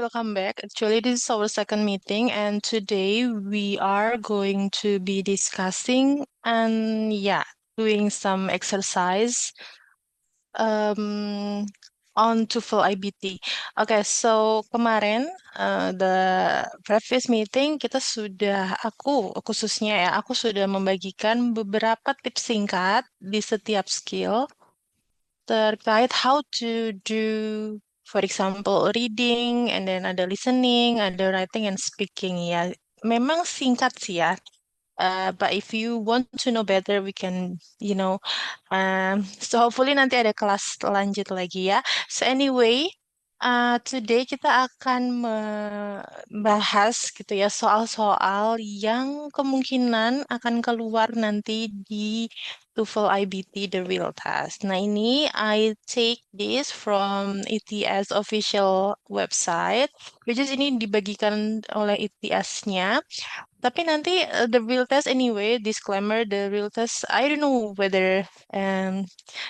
welcome back. Actually, this is our second meeting, and today we are going to be discussing and doing some exercise um, on TOEFL IBT. Okay, so kemarin the previous meeting kita sudah aku khususnya ya aku sudah membagikan beberapa tips singkat di setiap skill terkait how to do, for example, reading, and then ada listening, ada writing and speaking ya. Memang singkat sih ya. But if you want to know better, we can, so hopefully nanti ada kelas lanjut lagi ya. So anyway, today kita akan membahas gitu ya soal-soal yang kemungkinan akan keluar nanti di TOEFL IBT The Real Test. Nah ini I take this from ETS official website, which is ini dibagikan oleh ETS-nya. Tapi nanti the real test anyway, disclaimer, the real test, I don't know whether,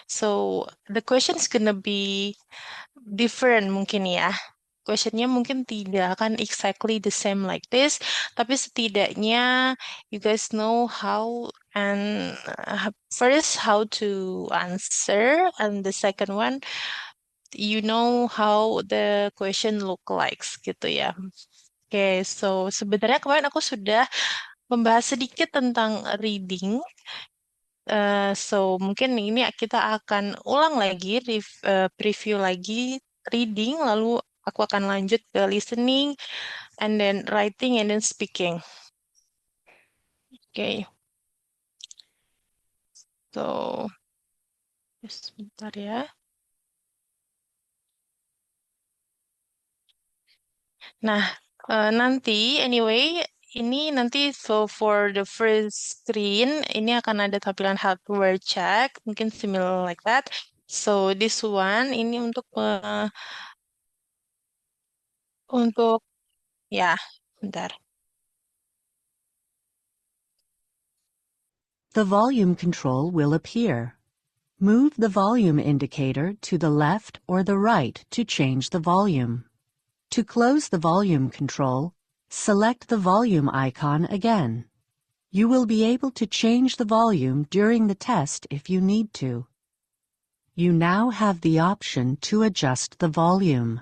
so the question is gonna be different mungkin ya. Questionnya mungkin tidak akan exactly the same like this, tapi setidaknya you guys know how and first how to answer, and the second one you know how the question look like gitu ya. Oke, so sebenarnya kemarin aku sudah membahas sedikit tentang reading. So mungkin ini kita akan ulang lagi, preview lagi reading, lalu aku akan lanjut ke listening, and then writing, and then speaking. Oke, so sebentar ya. Nah, nanti anyway, ini nanti so for the first screen ini akan ada tampilan hardware check, mungkin similar like that. So this one ini untuk ya, bentar. The volume control will appear. Move the volume indicator to the left or the right to change the volume. To close the volume control, select the volume icon again. You will be able to change the volume during the test if you need to. You now have the option to adjust the volume.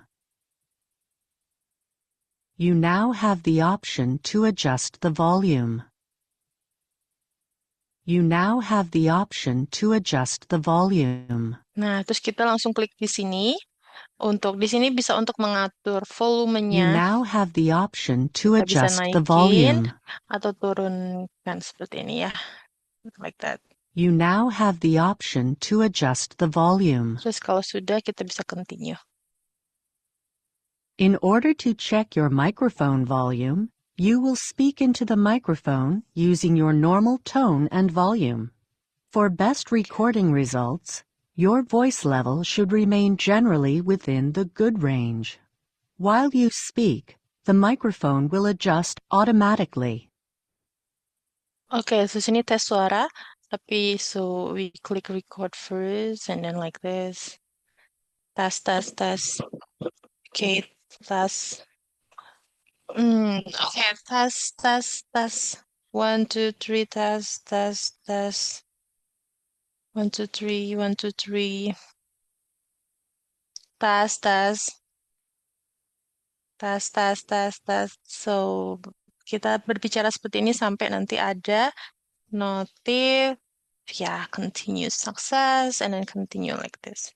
You now have the option to adjust the volume. You now have the option to adjust the volume. Nah, terus kita langsung klik di sini. Untuk di sini bisa untuk mengatur You volumenya. now have the option to Kita bisa adjust the naikin volume. atau turunkan seperti ini ya. Like that. You now have the option to adjust the volume. Terus kalau sudah kita bisa continue. In order to check your microphone volume, you will speak into the microphone using your normal tone and volume. For best recording results, your voice level should remain generally within the good range. While you speak, the microphone will adjust automatically. Okay, so sini tes suara. Tapi so we click record first and then like this. Tes, tes, tes. Okay, tes. Okay, tes, tes, tes. 1, 2, 3, tes, tes, tes. 1, 2, 3, 1, 2, 3. Tes, tes. Tes, tes, tes, tes. So, kita berbicara seperti ini sampai nanti ada notif, ya, continue success, and then continue like this.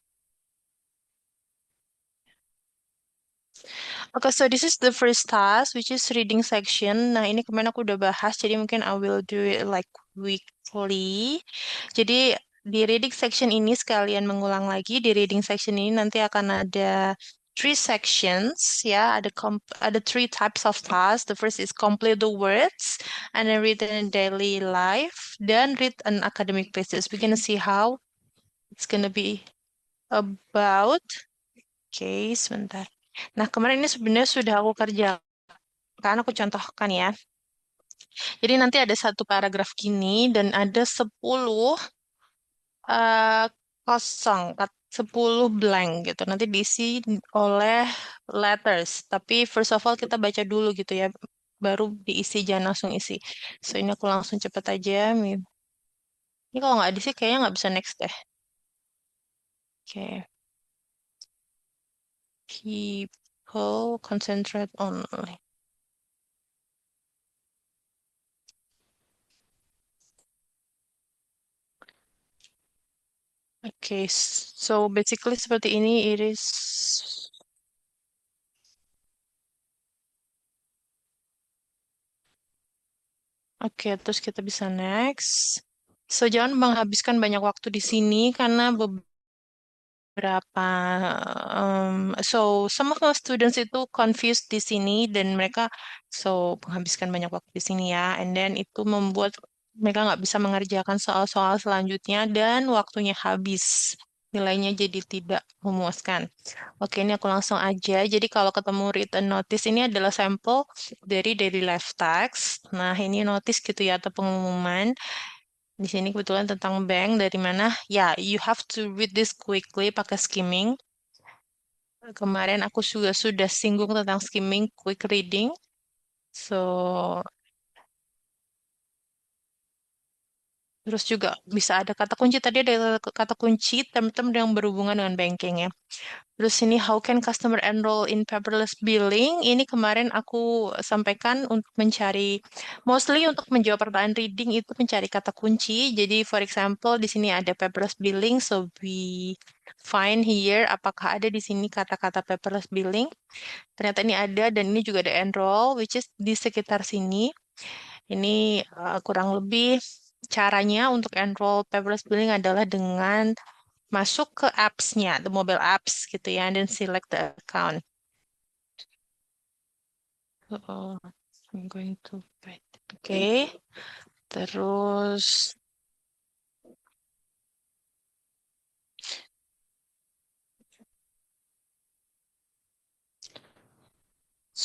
Okay, so this is the first task, which is reading section. Nah, ini kemarin aku udah bahas, jadi mungkin I will do it like weekly. Jadi, di reading section ini sekalian mengulang lagi. Di reading section ini nanti akan ada three sections, ya. Ada three types of tasks. The first is complete the words, and then read in daily life, then read an academic places. We're gonna see how it's gonna be about. Oke, sebentar. Nah, kemarin ini sebenarnya sudah aku kerjakan, aku contohkan ya. Jadi nanti ada satu paragraf gini dan ada 10 uh, kosong, 10 blank gitu. Nanti diisi oleh letters. Tapi first of all kita baca dulu gitu ya. Baru diisi, jangan langsung isi. So ini aku langsung cepet aja. Ini kalau nggak diisi kayaknya nggak bisa next deh. Oke. People concentrate only. Oke, so basically seperti ini it is. Oke, terus kita bisa next. So jangan menghabiskan banyak waktu di sini karena beberapa so some of my students itu confused di sini dan mereka menghabiskan banyak waktu di sini ya, and then itu membuat mereka nggak bisa mengerjakan soal-soal selanjutnya dan waktunya habis, nilainya jadi tidak memuaskan. Oke, ini aku langsung aja. Jadi kalau ketemu written notice ini adalah sampel dari daily life task. Nah, ini notice gitu ya atau pengumuman. Di sini kebetulan tentang bank dari mana? Ya, you have to read this quickly pakai skimming. Kemarin aku juga sudah singgung tentang skimming, quick reading. So, terus juga bisa ada kata kunci. Tadi ada kata kunci term-term yang berhubungan dengan banking ya. Terus ini how can customer enroll in paperless billing? Ini kemarin aku sampaikan untuk mencari, mostly untuk menjawab pertanyaan reading itu mencari kata kunci. Jadi for example di sini ada paperless billing, so we find here apakah ada di sini kata-kata paperless billing. Ternyata ini ada dan ini juga ada enroll, which is di sekitar sini. Ini kurang lebih caranya untuk enroll paperless billing adalah dengan masuk ke apps-nya, the mobile apps gitu ya, dan select the account. I'm going to write. Oke, terus,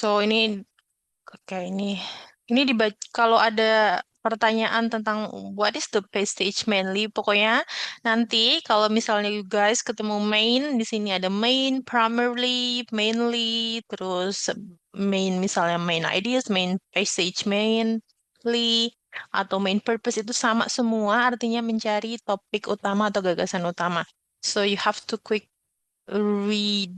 ini, oke ini dibaca kalau ada pertanyaan tentang what is the pay stage mainly, pokoknya nanti kalau misalnya you guys ketemu main di sini ada main, primarily, mainly, terus main misalnya main ideas, main pay stage mainly, atau main purpose itu sama semua artinya mencari topik utama atau gagasan utama. So you have to quick reading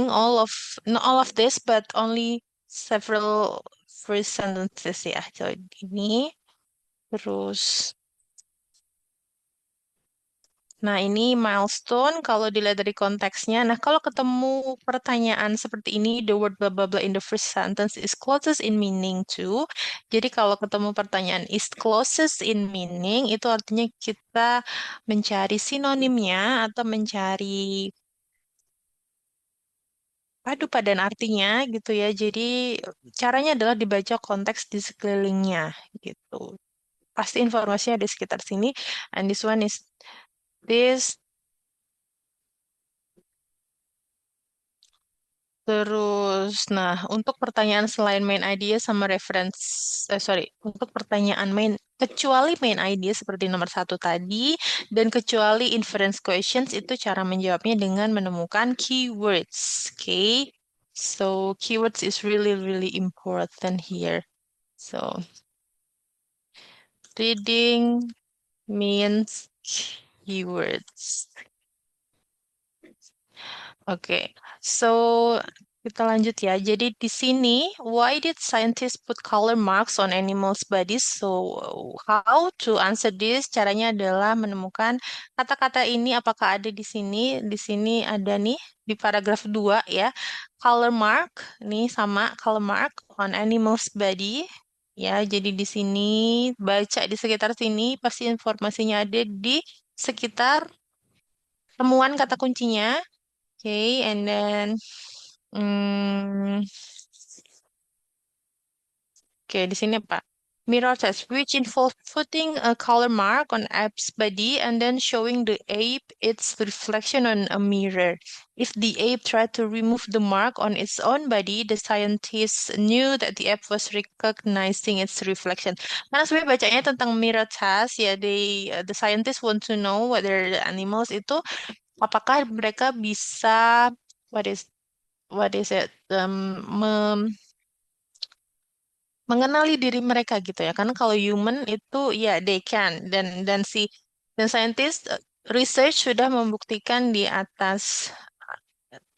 all of not all of this but only several first sentences ya. Jadi ini terus nah ini milestone kalau dilihat dari konteksnya. Nah, kalau ketemu pertanyaan seperti ini, the word blah blah blah in the first sentence is closest in meaning to. Jadi kalau ketemu pertanyaan is closest in meaning, itu artinya kita mencari sinonimnya atau mencari padu padan artinya gitu ya. Jadi caranya adalah dibaca konteks di sekelilingnya gitu. Pasti informasinya di sekitar sini. And this one is this. Terus, nah, untuk pertanyaan selain main idea sama reference, untuk pertanyaan main, kecuali main idea seperti nomor satu tadi, dan kecuali inference questions, itu cara menjawabnya dengan menemukan keywords, okay? So, keywords is really, really important here. So, reading means keywords. Oke, so kita lanjut ya. Jadi di sini, why did scientists put color marks on animals' bodies? So, how to answer this? Caranya adalah menemukan kata-kata ini apakah ada di sini. Di sini ada nih di paragraf 2 ya. Color mark, nih sama color mark on animals' body. Ya, jadi di sini baca di sekitar sini pasti informasinya ada di sekitar temuan kata kuncinya. Okay, and then, mm, oke di sini Pak. mirror test, which involves putting a color mark on ape's body and then showing the ape its reflection on a mirror. If the ape tried to remove the mark on its own body, the scientists knew that the ape was recognizing its reflection. Karena sebenarnya bacanya tentang mirror test, ya the scientists want to know whether the animals itu apakah mereka bisa what is what is it mengenali diri mereka gitu ya. Karena kalau human itu ya they can dan scientist research sudah membuktikan di atas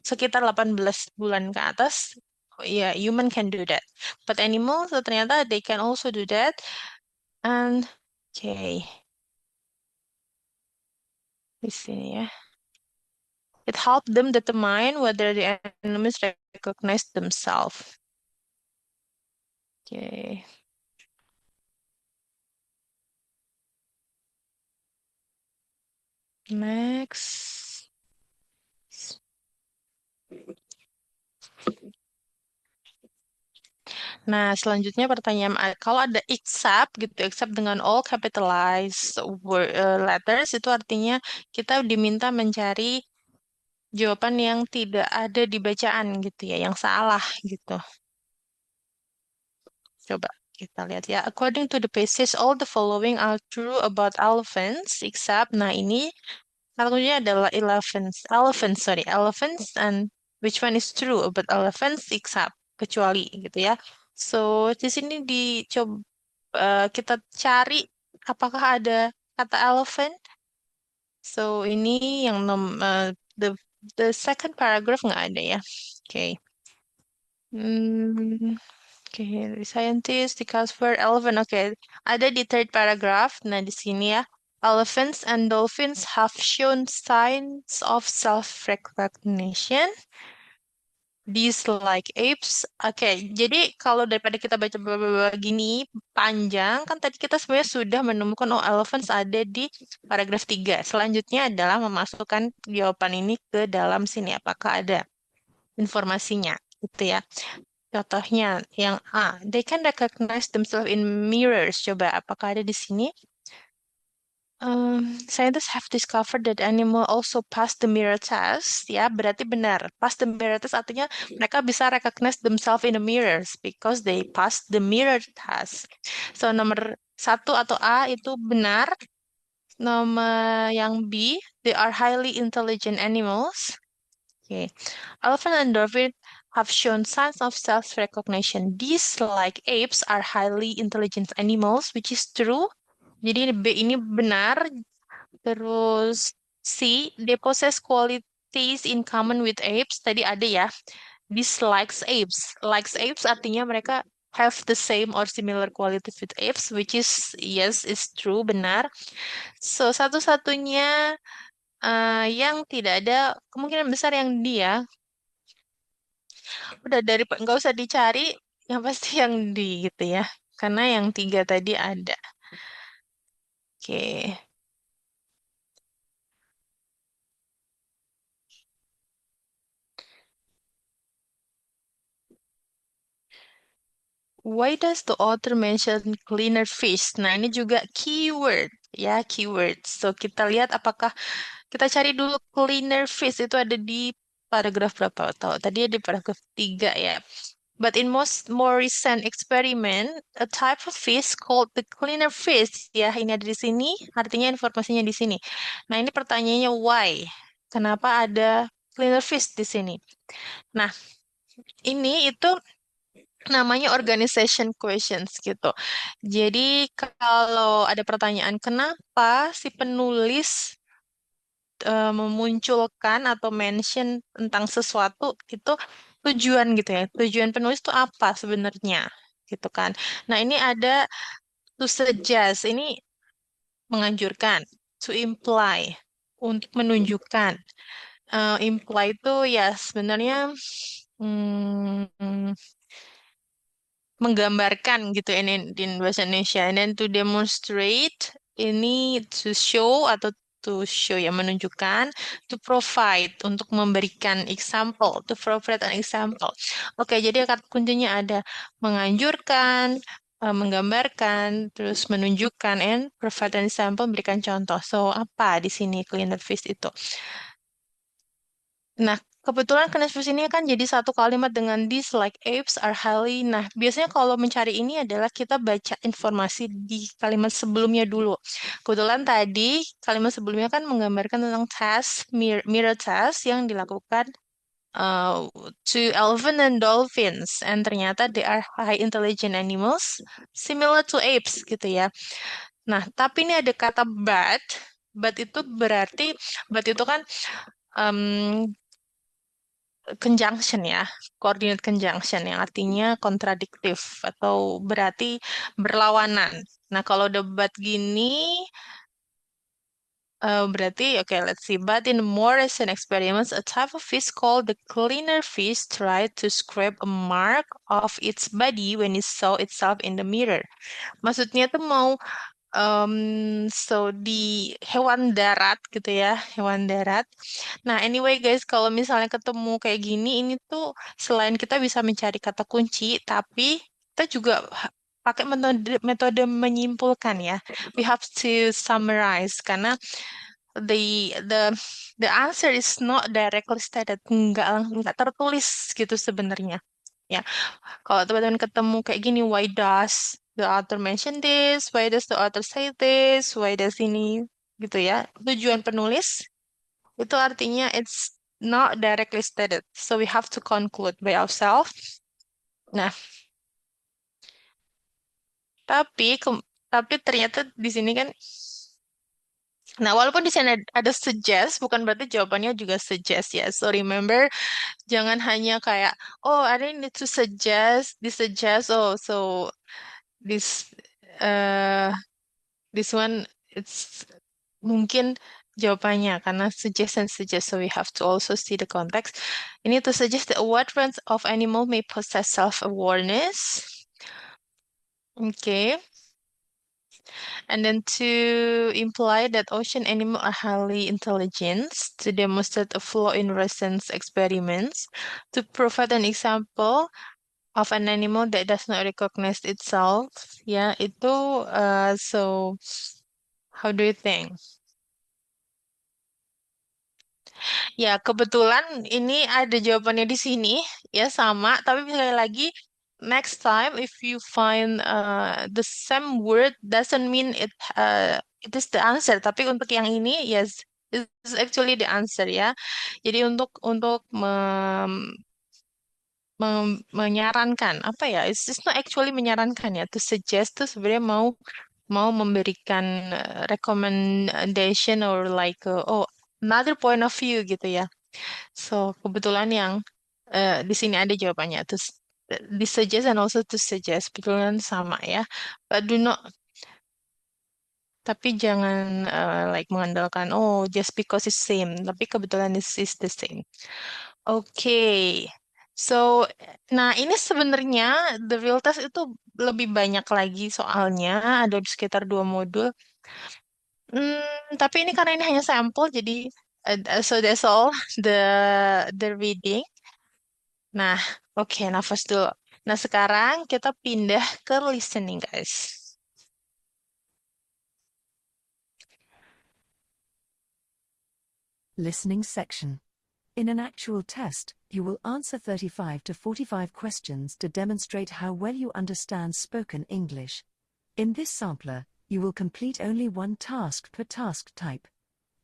sekitar 18 bulan ke atas ya human can do that. But animals ternyata they can also do that. And okay, di sini ya. It helped them determine whether the animals recognize themselves. Okay. Next. Nah, selanjutnya pertanyaan kalau ada except gitu, except dengan all capitalized letters itu artinya kita diminta mencari jawaban yang tidak ada di bacaan gitu ya, yang salah gitu. Coba kita lihat ya. According to the passage, all the following are true about elephants, except, nah ini satunya adalah elephants, and which one is true about elephants, except, kecuali gitu ya. So, di sini dicoba kita cari apakah ada kata elephant. So, ini yang the second paragraph nggak ada ya. Oke. Hmm, oke, the scientist, the word elephant. Oke, ada di third paragraph. Nah, di sini ya. Elephants and dolphins have shown signs of self-recognition. These like apes. Oke, jadi kalau daripada kita baca gini panjang, kan tadi kita sebenarnya sudah menemukan oh elephants ada di paragraf 3. Selanjutnya adalah memasukkan jawaban ini ke dalam sini. Apakah ada informasinya? Gitu ya. Contohnya yang A, they can recognize themselves in mirrors. Coba, apakah ada di sini? Scientists have discovered that animal also pass the mirror test. Ya, berarti benar. Pass the mirror test artinya mereka bisa recognize themselves in the mirrors because they pass the mirror test. So, nomor satu atau A itu benar. Nomor yang B, they are highly intelligent animals. Okay. Elephant and dolphin have shown signs of self-recognition. These, like apes, are highly intelligent animals, which is true. Jadi B ini benar. Terus C, they possess qualities in common with apes. Tadi ada ya. Dislikes apes. Likes apes artinya mereka have the same or similar qualities with apes, which is yes, is true, benar. So satu-satunya yang tidak ada kemungkinan besar yang dia udah dari nggak usah dicari, yang pasti yang di gitu ya. Karena yang 3 tadi ada. Oke. Why does the author mention cleaner fish? Nah, ini juga keyword ya, keyword. So, kita lihat apakah kita cari dulu cleaner fish itu ada di paragraf berapa? Tahu, tadi ada di paragraf 3 ya. But in most more recent experiment, a type of fish called the cleaner fish, ya ini ada di sini, artinya informasinya di sini. Nah, ini pertanyaannya why? Kenapa ada cleaner fish di sini? Nah, ini itu namanya organization questions gitu. Jadi kalau ada pertanyaan kenapa si penulis memunculkan atau mention tentang sesuatu itu tujuan gitu ya. Tujuan penulis itu apa sebenarnya gitu kan. Nah, ini ada to suggest, ini menganjurkan, to imply, untuk menunjukkan. Imply itu ya sebenarnya hmm, menggambarkan gitu ini di bahasa Indonesia. And then to demonstrate ini to show atau to show ya menunjukkan, to provide untuk memberikan example, to provide an example. Oke, jadi kata kuncinya ada menganjurkan, menggambarkan, terus menunjukkan, and provide an example, memberikan contoh. So, apa di sini cleaner fish itu? Nah, kebetulan cleaner fish ini kan jadi satu kalimat dengan this like apes are highly. Nah, biasanya kalau mencari ini adalah kita baca informasi di kalimat sebelumnya dulu. Kebetulan tadi kalimat sebelumnya kan menggambarkan tentang test, mirror test yang dilakukan to elephant and dolphins, and ternyata they are high intelligent animals similar to apes gitu ya. Nah, tapi ini ada kata but itu berarti but itu kan um, conjunction ya, coordinate conjunction yang artinya kontradiktif atau berarti berlawanan. Nah, kalau debat gini berarti, okay, let's see. But in more recent experiments, a type of fish called the cleaner fish tried to scrape a mark off its body when it saw itself in the mirror. Maksudnya tuh mau so di hewan darat gitu ya, hewan darat. Nah, anyway guys, kalau misalnya ketemu kayak gini, ini tuh selain kita bisa mencari kata kunci, tapi kita juga pakai metode metode menyimpulkan ya. We have to summarize karena the the answer is not directly stated, nggak tertulis gitu sebenarnya. Ya, kalau teman-teman ketemu kayak gini, why does the author mention this? Why does the author say this? Why does ini? Gitu ya. Tujuan penulis itu artinya it's not directly stated. So we have to conclude by ourselves. Nah, tapi tapi ternyata di sini kan, nah walaupun di sini ada suggest, bukan berarti jawabannya juga suggest ya. So remember, jangan hanya kayak, oh I need to suggest, disuggest, oh so this uh, this one it's mungkin jawabannya karena suggest and suggest, so we have to also see the context. Ini to suggest that what range of animal may possess self-awareness. Okay. And then to imply that ocean animals are highly intelligent, to demonstrate a flaw in recent experiments, to provide an example of an animal that does not recognize itself. Ya, itu so how do you think? Ya, kebetulan ini ada jawabannya di sini, ya sama. Tapi sekali lagi, next time if you find the same word doesn't mean it is the answer. Tapi untuk yang ini, yes, it is actually the answer ya. Jadi untuk menyarankan apa ya? It's not actually menyarankan ya. To suggest tuh sebenarnya mau mau memberikan recommendation or like oh another point of view gitu ya. So, kebetulan yang di sini ada jawabannya. Terus, disuggest and also to suggest. Kebetulan sama ya. But do not, tapi jangan like mengandalkan, oh, just because it's same. Tapi kebetulan is the same. Okay. So, nah ini sebenarnya the real test itu lebih banyak lagi soalnya. Ada sekitar 2 modul. Tapi ini karena ini hanya sampel, jadi so that's all the reading. Nah, oke, nafas dulu. Nah, sekarang kita pindah ke listening, guys. Listening section. In an actual test, you will answer 35 to 45 questions to demonstrate how well you understand spoken English. In this sampler, you will complete only one task per task type.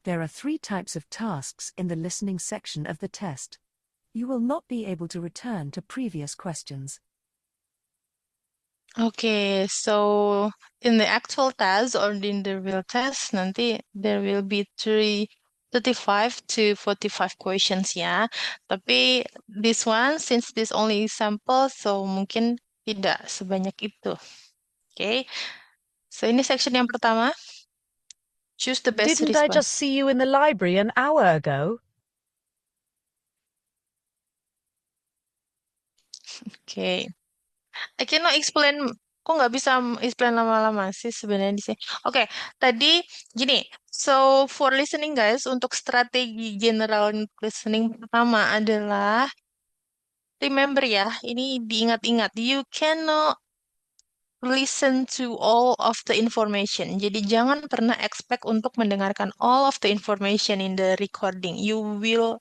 There are 3 types of tasks in the listening section of the test. You will not be able to return to previous questions. Oke, so in the actual test or in the real test, nanti there will be 35 to 45 questions ya. Tapi this one, since this only example, so mungkin tidak sebanyak itu. Oke, so ini section yang pertama. Choose the best Didn't I just response. see you in the library an hour ago? Oke. I cannot explain, kok nggak bisa explain lama-lama sih sebenarnya di sini. Oke, tadi gini, so for listening guys, untuk strategi general listening pertama adalah, remember ya, ini diingat-ingat, you cannot listen to all of the information. Jadi jangan pernah expect untuk mendengarkan all of the information in the recording. You will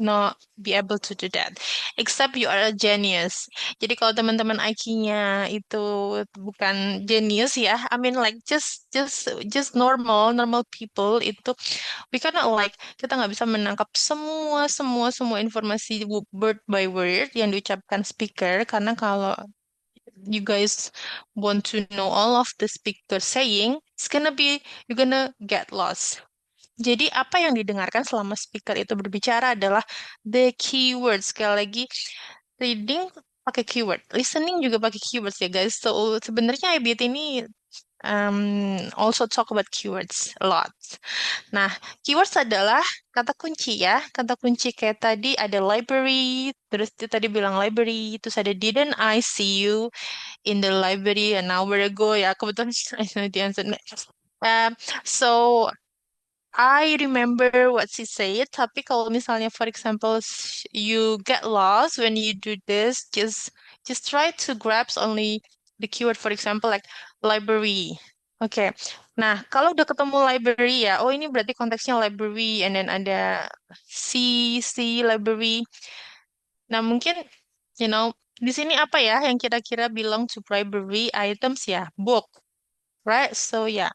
not be able to do that. Except you are a genius. Jadi kalau teman-teman IQ-nya itu bukan genius ya, I mean like just normal people itu we cannot like kita nggak bisa menangkap semua informasi word by word yang diucapkan speaker karena kalau you guys want to know all of the speaker saying, it's gonna be you're gonna get lost. Jadi apa yang didengarkan selama speaker itu berbicara adalah the keywords. Sekali lagi, reading pakai keyword, listening juga pakai keywords ya guys. So sebenarnya IBT ini also talk about keywords a lot. Nah, keywords adalah kata kunci ya. Kata kunci kayak tadi ada library, terus dia tadi bilang library, terus ada didn't I see you in the library an hour ago ya. Kebetulan I know the answer. So I remember what she said, tapi kalau misalnya, for example, you get lost when you do this, just try to grasp only the keyword, for example, like library. Oke, nah kalau udah ketemu library ya, oh ini berarti konteksnya library, and then ada C library. Nah mungkin, you know, di sini apa ya yang kira-kira belong to library items ya, book, right? So yeah,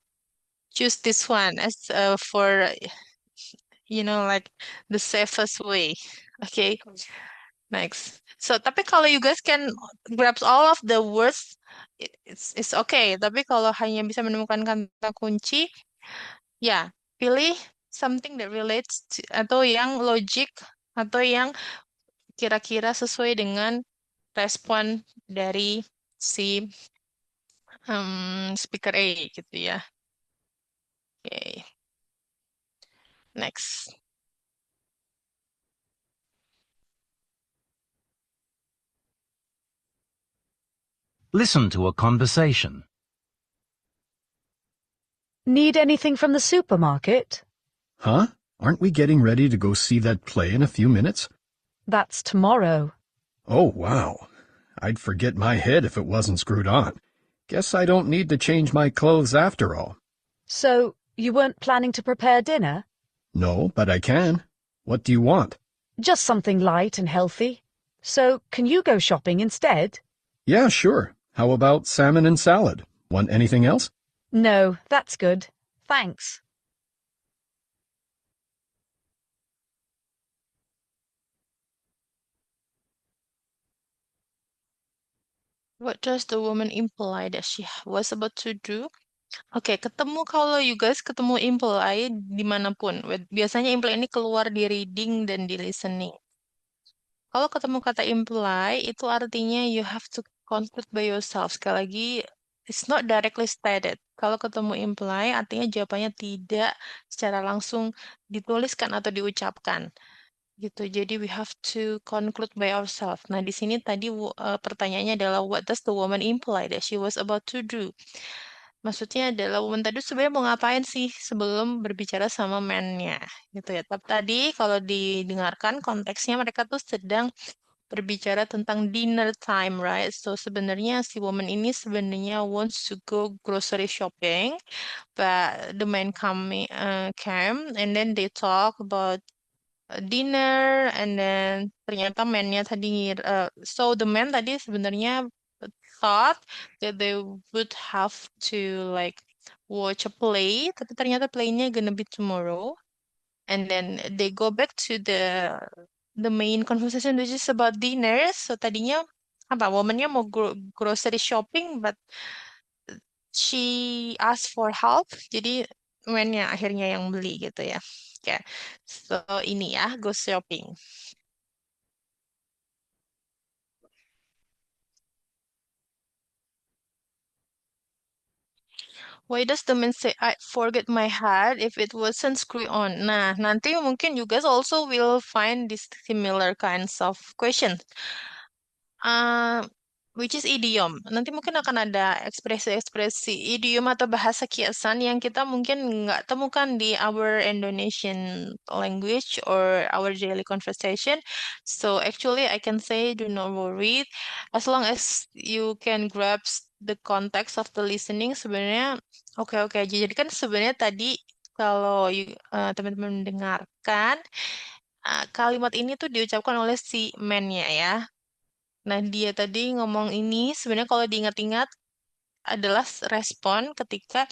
choose this one as for like the safest way. Okay, next. So, tapi kalau you guys can grab all of the words, it's okay. Tapi kalau hanya bisa menemukan kata kunci, ya pilih something that relates to, atau yang logic atau yang kira-kira sesuai dengan respon dari si speaker A gitu ya. Okay, next. Listen to a conversation. Need anything from the supermarket? Huh? Aren't we getting ready to go see that play in a few minutes? That's tomorrow. Oh, wow. I'd forget my head if it wasn't screwed on. Guess I don't need to change my clothes after all. So, you weren't planning to prepare dinner? No, but I can. What do you want? Just something light and healthy. So, can you go shopping instead? Yeah, sure. How about salmon and salad? Want anything else? No, that's good. Thanks. What does the woman imply that she was about to do? Oke, ketemu kalau you guys ketemu imply dimanapun. Biasanya imply ini keluar di reading dan di listening. Kalau ketemu kata imply, itu artinya you have to conclude by yourself. Sekali lagi, it's not directly stated. Kalau ketemu imply, artinya jawabannya tidak secara langsung dituliskan atau diucapkan. Gitu. Jadi we have to conclude by ourselves. Nah, di sini tadi pertanyaannya adalah what does the woman imply that she was about to do? Maksudnya adalah woman tadi sebenarnya mau ngapain sih sebelum berbicara sama man-nya gitu ya. Tapi tadi kalau didengarkan konteksnya mereka tuh sedang berbicara tentang dinner time, right? So sebenarnya si woman ini sebenarnya wants to go grocery shopping, but the man came and then they talk about dinner and then ternyata man-nya tadi so the man tadi sebenarnya thought that they would have to like watch a play, tapi ternyata playnya gonna be tomorrow. And then they go back to the main conversation which is about dinner. So tadinya apa womannya mau grocery shopping but she asked for help. Jadi man-nya akhirnya yang beli gitu ya. Oke. So ini ya go shopping. Why does the man say I forget my hat if it wasn't screw on? Nah, nanti mungkin you guys also will find this similar kinds of questions. Uh, which is idiom. Nanti mungkin akan ada ekspresi-ekspresi idiom atau bahasa kiasan yang kita mungkin nggak temukan di our Indonesian language or our daily conversation. So actually I can say do not worry as long as you can grasp the context of the listening sebenarnya oke-oke aja. Jadi kan sebenarnya tadi kalau teman-teman mendengarkan kalimat ini tuh diucapkan oleh si man-nya ya. Nah, dia tadi ngomong ini sebenarnya kalau diingat-ingat adalah respon ketika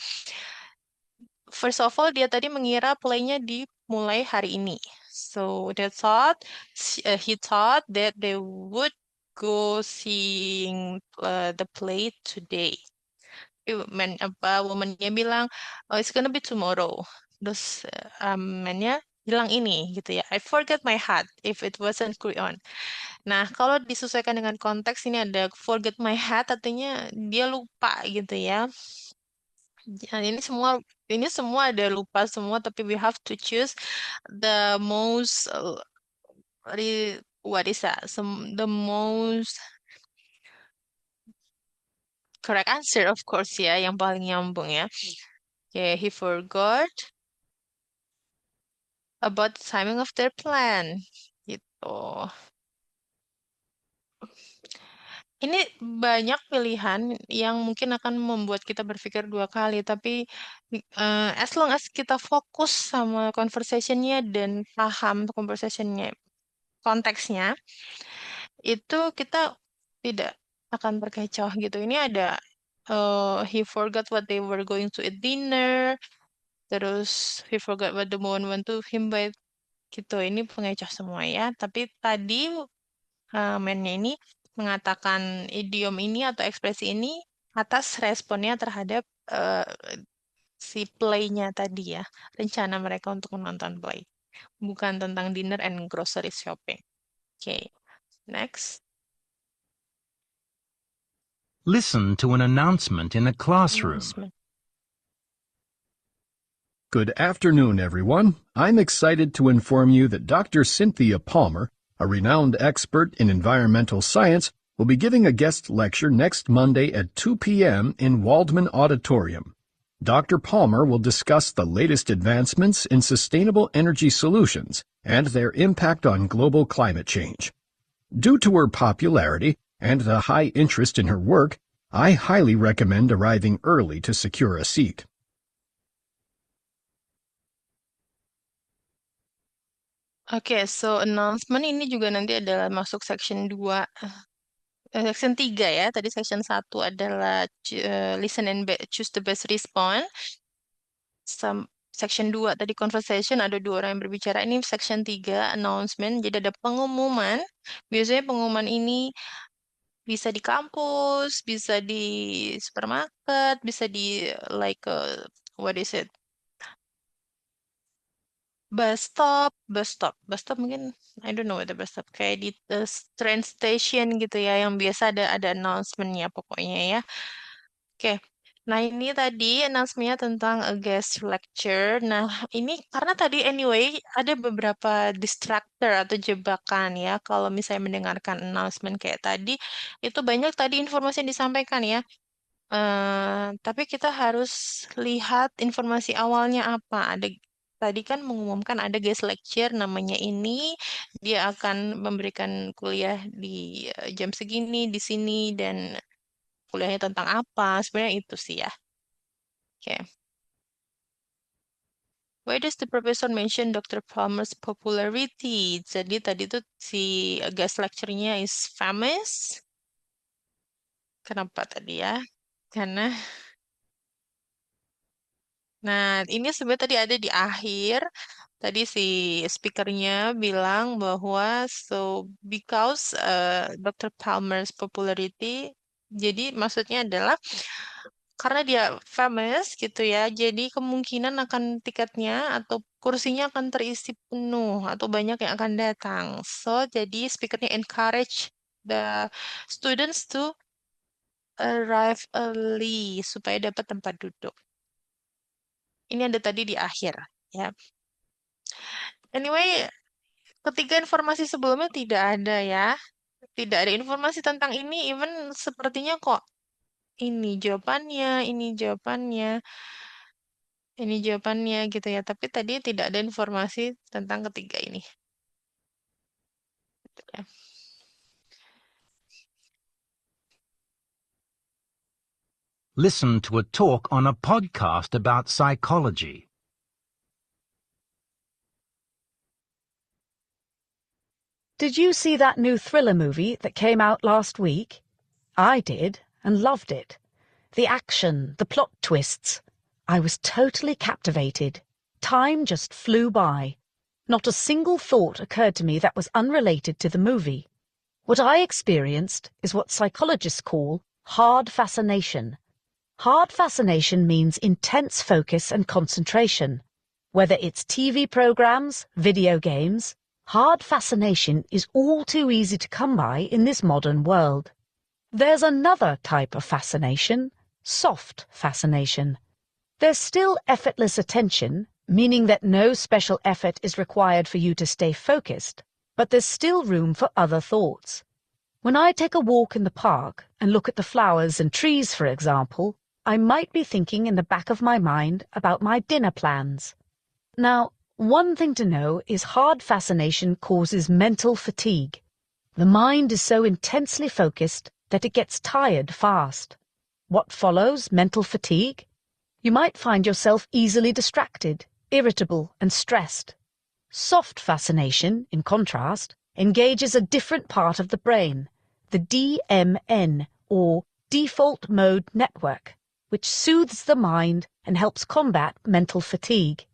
first of all dia tadi mengira play-nya dimulai hari ini. So he thought that they would go seeing the play today. Woman-nya bilang, oh, it's gonna be tomorrow. Terus man-nya bilang ini gitu ya. I forgot my hat if it wasn't on. Nah, kalau disesuaikan dengan konteks ini ada forget my hat artinya dia lupa gitu ya. Ya, ini semua ada lupa semua tapi we have to choose the most what is that? The most correct answer of course ya, yang paling nyambung ya. Okay, he forgot about the timing of their plan. Gitu. Ini banyak pilihan yang mungkin akan membuat kita berpikir dua kali, tapi as long as kita fokus sama conversationnya dan paham conversationnya, konteksnya, itu kita tidak akan berkecoh gitu. Ini ada he forgot what they were going to eat dinner, terus he forgot what the woman want to him by gitu. Ini pengecoh semua ya. Tapi tadi man-nya ini mengatakan idiom ini atau ekspresi ini atas responnya terhadap si play-nya tadi ya, rencana mereka untuk menonton play, bukan tentang dinner and grocery shopping. Okay, next. Listen to an announcement in a classroom. Announcement. Good afternoon, everyone. I'm excited to inform you that Dr. Cynthia Palmer, a renowned expert in environmental science, will be giving a guest lecture next Monday at 2 p.m. in Waldman Auditorium. Dr. Palmer will discuss the latest advancements in sustainable energy solutions and their impact on global climate change. Due to her popularity and the high interest in her work, I highly recommend arriving early to secure a seat. Oke, so announcement ini juga nanti adalah masuk section 2, section 3 ya. Tadi section 1 adalah listen and choose the best response. Section 2 tadi conversation, ada dua orang yang berbicara. Ini section 3 announcement, jadi ada pengumuman. Biasanya pengumuman ini bisa di kampus, bisa di supermarket, bisa di like what is it? Bus stop mungkin I don't know what the bus stop kayak di train station gitu ya yang biasa ada announcementnya pokoknya ya. Oke. Nah, ini tadi announcement-nya tentang a guest lecture. Nah, ini karena tadi anyway ada beberapa distractor atau jebakan ya. Kalau misalnya mendengarkan announcement kayak tadi, itu banyak tadi informasi yang disampaikan ya. Tapi kita harus lihat informasi awalnya apa. Tadi kan mengumumkan ada guest lecture namanya ini, dia akan memberikan kuliah di jam segini di sini dan kuliahnya tentang apa. Sebenarnya itu sih ya. Oke. Why does the professor mention Dr. Palmer's popularity? Jadi tadi tuh si guest lecture-nya is famous. Kenapa tadi ya? Karena Nah, ini sebenarnya tadi ada di akhir. Tadi si speakernya bilang bahwa because Dr. Palmer's popularity, jadi maksudnya adalah karena dia famous gitu ya, jadi kemungkinan akan tiketnya atau kursinya akan terisi penuh atau banyak yang akan datang. So, jadi speakernya encourage the students to arrive early supaya dapat tempat duduk. Ini ada tadi di akhir, ya. Anyway, ketiga informasi sebelumnya tidak ada ya. Tidak ada informasi tentang ini, even sepertinya kok ini jawabannya, ini jawabannya gitu ya. Tapi tadi tidak ada informasi tentang ketiga ini. Gitu ya. Listen to a talk on a podcast about psychology. Did you see that new thriller movie that came out last week? I did, and loved it. The action, the plot twists. I was totally captivated. Time just flew by. Not a single thought occurred to me that was unrelated to the movie. What I experienced is what psychologists call hard fascination. Hard fascination means intense focus and concentration. Whether it's TV programs, video games, hard fascination is all too easy to come by in this modern world. There's another type of fascination, soft fascination. There's still effortless attention, meaning that no special effort is required for you to stay focused, but there's still room for other thoughts. When I take a walk in the park and look at the flowers and trees, for example, I might be thinking in the back of my mind about my dinner plans. Now, one thing to know is hard fascination causes mental fatigue. The mind is so intensely focused that it gets tired fast. What follows mental fatigue? You might find yourself easily distracted, irritable, and stressed. Soft fascination, in contrast, engages a different part of the brain, the DMN, or default mode network, which soothes the mind and helps combat mental fatigue.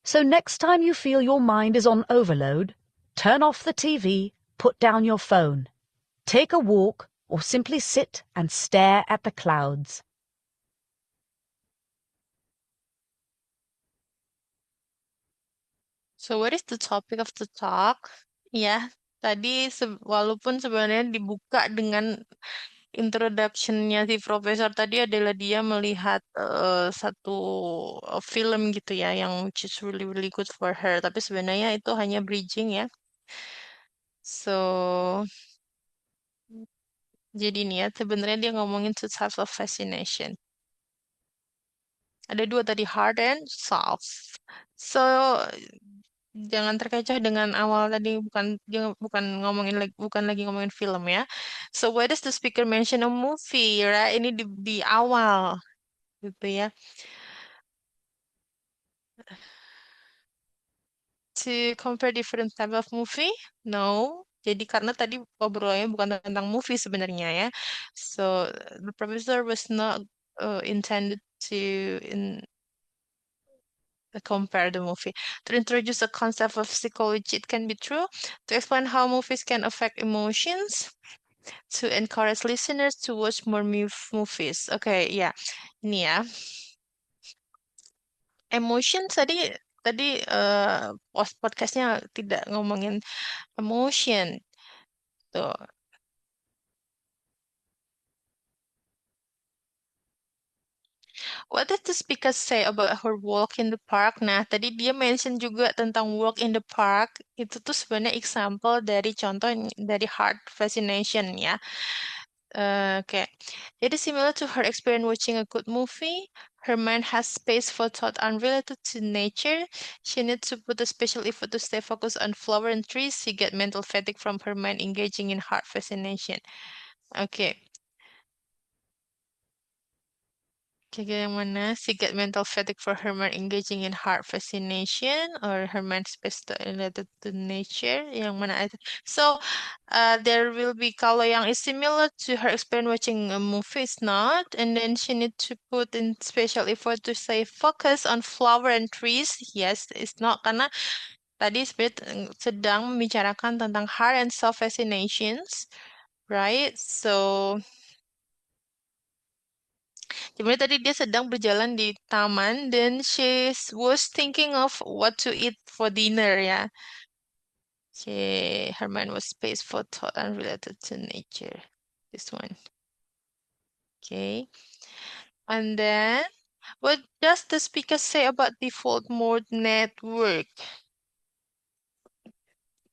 So next time you feel your mind is on overload, turn off the TV, put down your phone. Take a walk or simply sit and stare at the clouds. So what is the topic of the talk? Ya, tadi walaupun sebenarnya dibuka dengan introduction-nya si profesor tadi adalah dia melihat satu film gitu ya, yang which is really really good for her. Tapi sebenarnya itu hanya bridging ya. So, jadi nih ya, sebenarnya dia ngomongin two types of fascination. Ada dua tadi, hard and soft. So, jangan terkecoh dengan awal tadi, bukan dia bukan ngomongin lagi, bukan lagi ngomongin film ya. So, why does the speaker mention a movie, right? Ini di awal gitu ya. To compare different type of movie? No. Jadi karena tadi obrolannya bukan tentang movie sebenarnya ya. So, the professor was not intended to compare the movie. To introduce a concept of psychology, it can be true. To explain how movies can affect emotions. To encourage listeners to watch more movies. Oke, ya. Ini ya. Emotion tadi tadi podcastnya tidak ngomongin emotion. Tuh. What did the speaker say about her walk in the park? Nah, tadi dia mention juga tentang walk in the park. Itu tuh sebenarnya example dari contoh dari heart fascination ya. Okay. It is similar to her experience watching a good movie. Her mind has space for thought unrelated to nature. She needs to put a special effort to stay focused on flower and trees. She get mental fatigue from her mind engaging in heart fascination. Okay. Okay, yang mana? She get mental fatigue for her mind engaging in heart fascination or her mind space related to nature. Yang mana? So, there will be kalau yang is similar to her experience watching a movie is not, and then she need to put in special effort to say focus on flower and trees. Yes, it's not karena tadi sebenarnya sedang membicarakan tentang heart and soul fascinations, right? So sebenarnya tadi dia sedang berjalan di taman dan she was thinking of what to eat for dinner ya. Her mind was space for thought unrelated to nature. This one. Okay. And then, what does the speaker say about default mode network?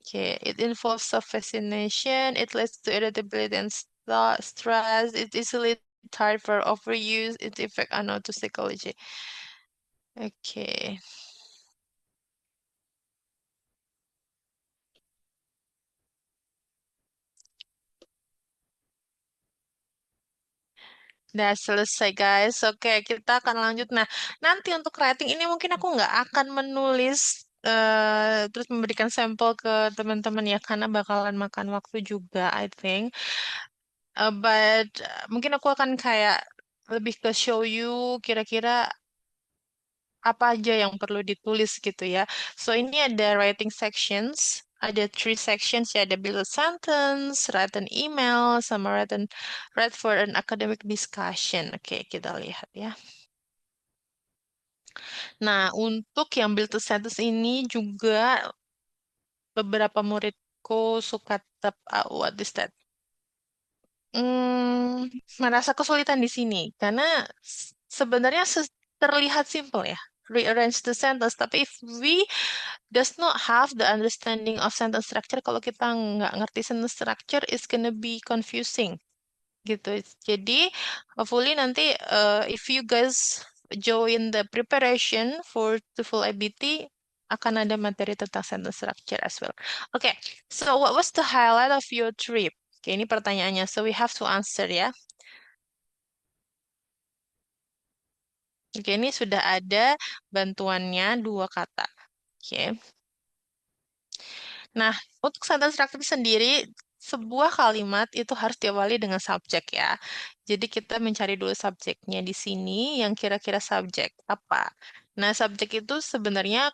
Okay, it involves self-fascination, it leads to irritability and stress, it's easily tired for overuse, its effect on auto psychology. Okay. Udah selesai guys. Oke, kita akan lanjut. Nah, nanti untuk writing ini mungkin aku nggak akan menulis terus memberikan sampel ke teman-teman ya karena bakalan makan waktu juga, I think. But mungkin aku akan kayak lebih ke show you kira-kira apa aja yang perlu ditulis gitu ya. So ini ada writing sections, ada three sections ya, ada build a sentence, write an email, sama write for an academic discussion. Oke, kita lihat ya. Nah, untuk yang build a sentence ini juga beberapa muridku suka tetap, what is that? Merasa kesulitan di sini karena sebenarnya terlihat simple ya, rearrange the sentence. Tapi if we does not have the understanding of sentence structure, kalau kita nggak ngerti sentence structure, it's gonna be confusing gitu. Jadi hopefully nanti if you guys join the preparation for the full IBT akan ada materi tentang sentence structure as well. Okay, so what was the highlight of your trip? Oke, ini pertanyaannya. So we have to answer ya. Oke, ini sudah ada bantuannya dua kata. Oke. Nah, untuk sentence structure sendiri, sebuah kalimat itu harus diawali dengan subjek ya. Jadi kita mencari dulu subjeknya di sini yang kira-kira subjek apa. Nah, subjek itu sebenarnya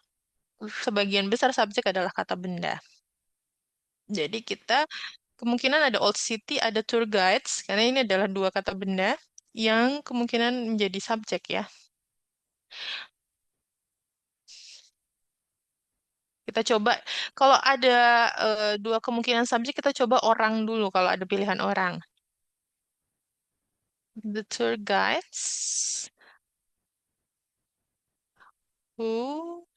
sebagian besar subjek adalah kata benda. Jadi kita kemungkinan ada old city, ada tour guides, karena ini adalah dua kata benda yang kemungkinan menjadi subjek ya. Kita coba, kalau ada dua kemungkinan subjek, kita coba orang dulu kalau ada pilihan orang. The tour guides who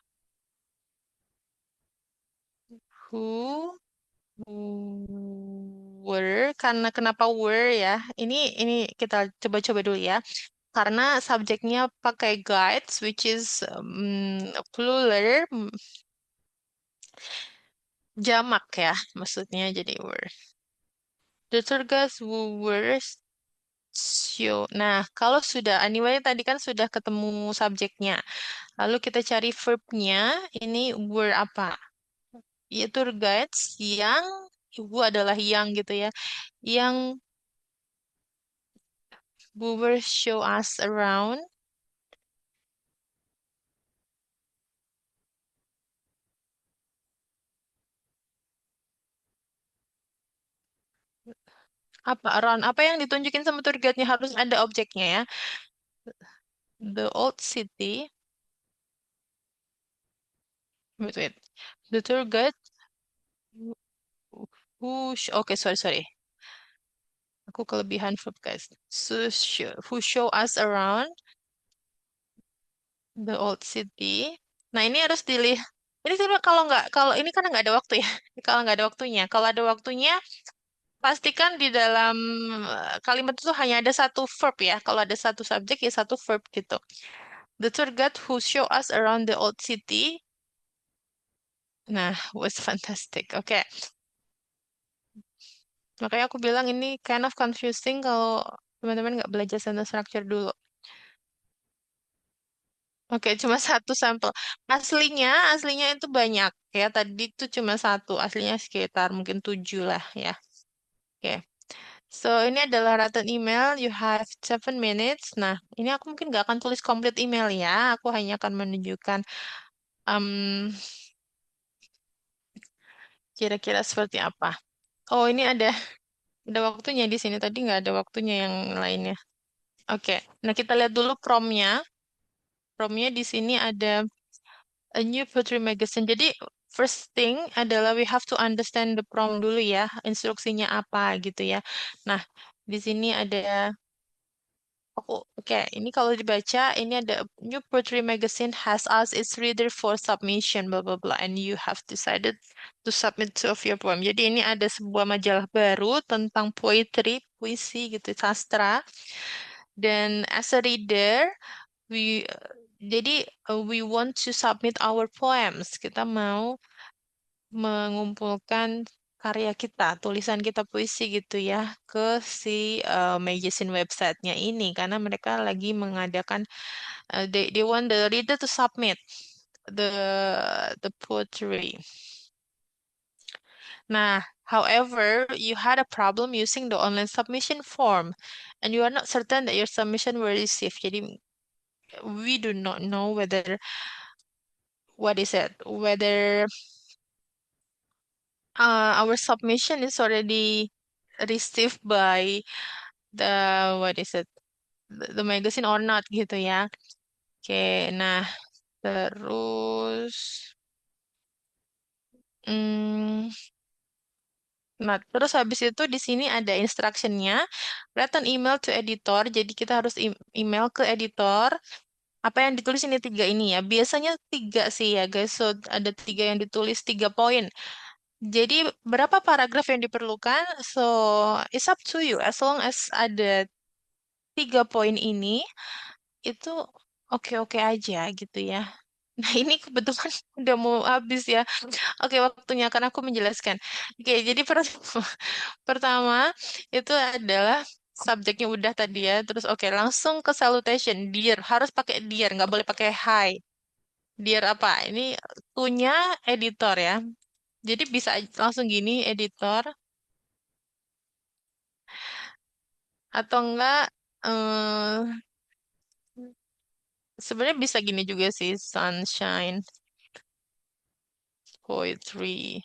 who were, karena kenapa were ya? Ini kita coba-coba dulu ya. Karena subjeknya pakai guides, which is plural, jamak ya, maksudnya jadi were. The tour guides who were show. Nah, kalau sudah, anyway tadi kan sudah ketemu subjeknya. Lalu kita cari verbnya, ini were apa? Ya, tour guides yang, ibu adalah yang gitu ya. Yang were show us around. Apa? Around. Apa yang ditunjukin sama tour guide-nya harus ada objeknya ya. The old city. Wait, wait. The tour guide Oke, sorry. Aku kelebihan verb guys. Who show us around the old city. Nah, ini harus dilihat. Ini sebenarnya kalau ini kan nggak ada waktu ya. Kalau nggak ada waktunya. Kalau ada waktunya, pastikan di dalam kalimat itu hanya ada satu verb ya. Kalau ada satu subjek ya satu verb gitu. The tour guide who show us around the old city. Nah, was fantastic. Oke. Makanya aku bilang ini kind of confusing kalau teman-teman nggak belajar sentence structure dulu. Oke, cuma satu sampel. Aslinya itu banyak ya. Tadi itu cuma satu. Aslinya sekitar mungkin 7 lah ya. Oke. So, ini adalah written email. You have 7 minutes. Nah, ini aku mungkin nggak akan tulis complete email ya. Aku hanya akan menunjukkan um, kira-kira seperti apa. Oh, ini ada waktunya di sini. Tadi nggak ada waktunya yang lainnya. Oke. Nah, kita lihat dulu promnya. Promnya di sini ada a new poetry magazine. Jadi first thing adalah we have to understand the prompt dulu ya, instruksinya apa gitu ya. Nah, di sini ada oke, ini kalau dibaca ini ada new poetry magazine has asked its reader for submission blah blah blah and you have decided to submit two of your poem. Jadi ini ada sebuah majalah baru tentang poetry, puisi gitu, sastra. Dan as a reader we want to submit our poems. Kita mau mengumpulkan karya kita, tulisan kita puisi gitu ya, ke si magazine websitenya ini karena mereka lagi mengadakan they want the reader to submit the the poetry. Nah, however, you had a problem using the online submission form, and you are not certain that your submission were received. Jadi, we do not know whether what is it, whether our submission is already received by the what is it, the magazine or not gitu ya. Oke, nah terus, hmm, nah terus habis itu di sini ada instructionnya, write an email to editor. Jadi kita harus email ke editor. Apa yang ditulis ini tiga ini ya. Biasanya tiga sih ya guys. So ada tiga yang ditulis 3 poin. Jadi berapa paragraf yang diperlukan? So it's up to you. As long as ada 3 poin ini, itu oke-oke aja gitu ya. Nah ini kebetulan udah mau habis ya. Oke waktunya akan aku menjelaskan. Oke jadi pertama itu adalah subjeknya udah tadi ya. Terus oke langsung ke salutation. Dear harus pakai dear, nggak boleh pakai hi. Dear apa? Ini punya editor ya. Jadi bisa langsung gini editor atau enggak eh sebenarnya bisa gini juga sih sunshine poetry.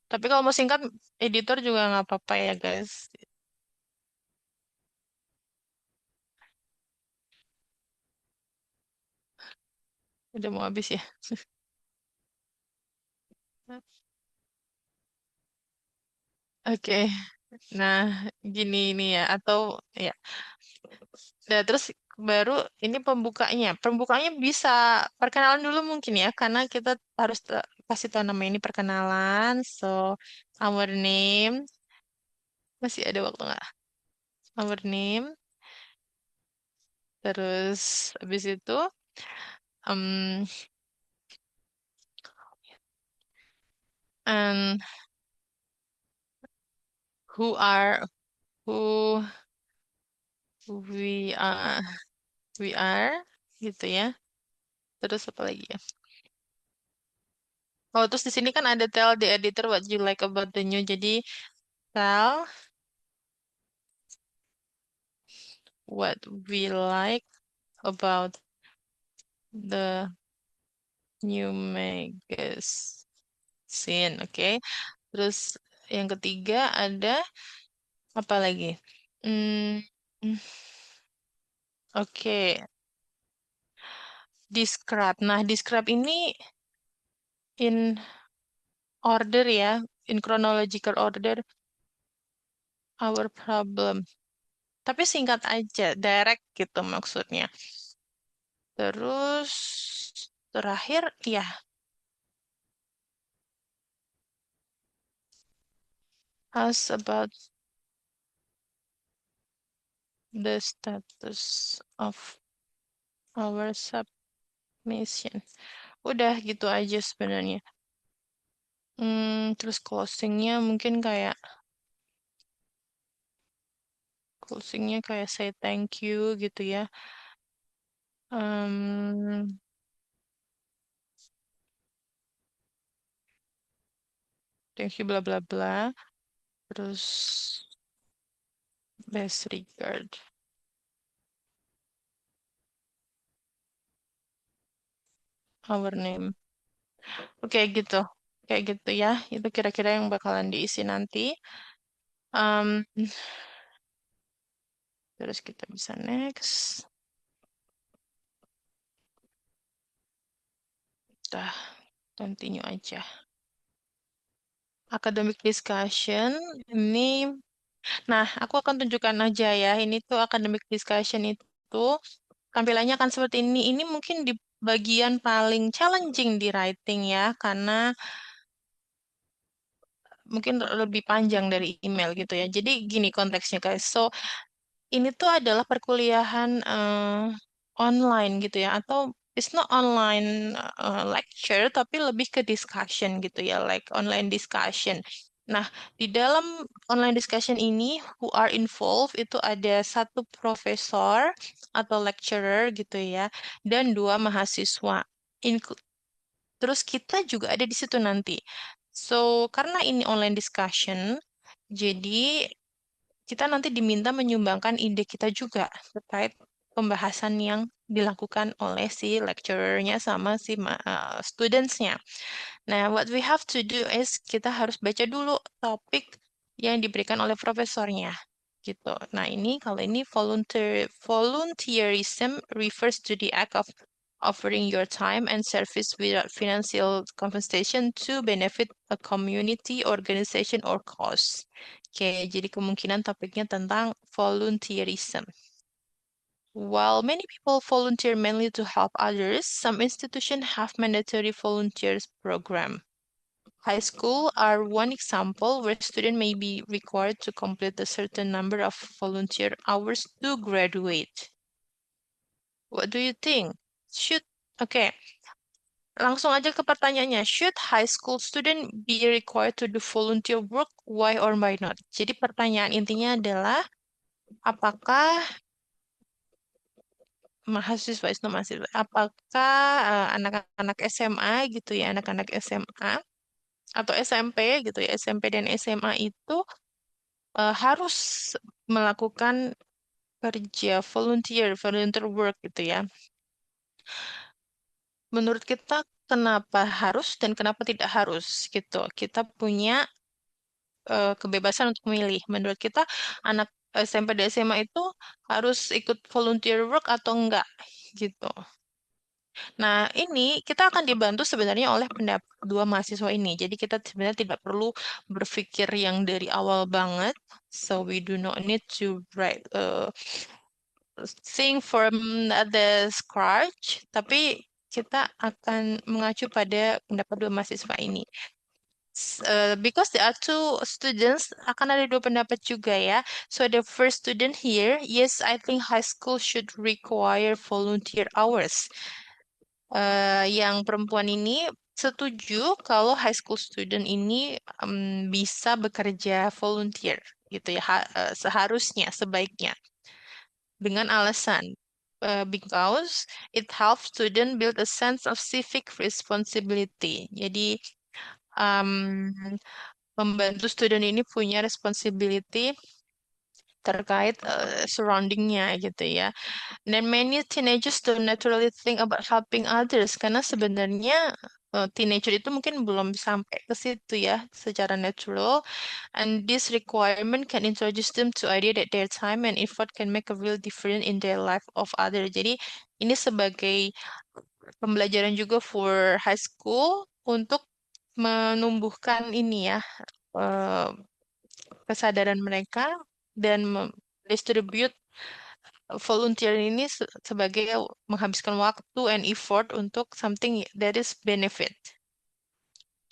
Tapi kalau mau singkat editor juga nggak apa-apa ya guys. Udah mau habis ya. Oke. Nah, gini ini ya atau ya. Nah, terus baru ini pembukanya. Pembukanya bisa perkenalan dulu mungkin ya karena kita harus kasih tahu nama ini perkenalan. So, our name masih ada waktu nggak? Our name. Terus habis itu um, and who are who we are we are gitu ya. Terus apa lagi ya? Oh, terus di sini kan ada tell the editor what you like about the new. Jadi tell what we like about the new magazine. Oke. Terus yang ketiga ada apa lagi? Hmm, oke. Describe. Nah, describe ini in order ya, in chronological order our problem. Tapi singkat aja, direct gitu maksudnya. Terus terakhir ya, ask about the status of our submission. Udah gitu aja sebenarnya. Terus closingnya kayak say thank you gitu ya. Um, thank you bla bla bla. Terus best regard our name. Oke gitu. Kayak gitu ya. Itu kira-kira yang bakalan diisi nanti. Um, terus kita bisa next. Udah, continue aja. Academic discussion ini, nah aku akan tunjukkan aja ya. Ini tuh academic discussion itu tampilannya akan seperti ini. Ini mungkin di bagian paling challenging di writing ya, karena mungkin lebih panjang dari email gitu ya. Jadi gini konteksnya guys. So ini tuh adalah perkuliahan online gitu ya, atau it's not online lecture, tapi lebih ke discussion gitu ya, like online discussion. Nah, di dalam online discussion ini, who are involved itu ada satu profesor atau lecturer gitu ya, dan dua mahasiswa. Terus kita juga ada di situ nanti. So, karena ini online discussion, jadi kita nanti diminta menyumbangkan ide kita juga terkait pembahasan yang dilakukan oleh si lecturer-nya sama si students-nya. Nah, what we have to do is kita harus baca dulu topik yang diberikan oleh profesornya. Gitu. Nah, kalau ini volunteerism refers to the act of offering your time and service without financial compensation to benefit a community, organization, or cause. Oke, jadi kemungkinan topiknya tentang volunteerism. While many people volunteer mainly to help others, some institutions have mandatory volunteers program. High school are one example where students may be required to complete a certain number of volunteer hours to graduate. What do you think? Okay, langsung aja ke pertanyaannya. Should high school student be required to do volunteer work? Why or why not? Jadi pertanyaan intinya adalah, apakah mahasiswa, itu mahasiswa, apakah anak-anak SMA gitu ya, anak-anak SMA atau SMP gitu ya, SMP dan SMA itu harus melakukan kerja volunteer work gitu ya. Menurut kita kenapa harus dan kenapa tidak harus gitu. Kita punya kebebasan untuk memilih. Menurut kita anak SMP dan SMA itu harus ikut volunteer work atau enggak gitu. Nah, ini kita akan dibantu sebenarnya oleh pendapat dua mahasiswa ini. Jadi kita sebenarnya tidak perlu berpikir yang dari awal banget. So we do not need to write think from the scratch, tapi kita akan mengacu pada pendapat dua mahasiswa ini. Because there are two students, akan ada dua pendapat juga ya. So the first student here, yes, I think high school should require volunteer hours. Yang perempuan ini setuju kalau high school student ini bisa bekerja volunteer gitu ya, seharusnya, sebaiknya. Dengan alasan because it helps student build a sense of civic responsibility. Jadi um, membantu student ini punya responsibility terkait surroundingnya gitu ya. Dan many teenagers don't naturally think about helping others karena sebenarnya teenager itu mungkin belum sampai ke situ ya secara natural. And this requirement can introduce them to idea that their time and effort can make a real difference in their life of others. Jadi ini sebagai pembelajaran juga for high school untuk menumbuhkan ini ya eh, kesadaran mereka dan distribute volunteer ini sebagai menghabiskan waktu and effort untuk something that is benefit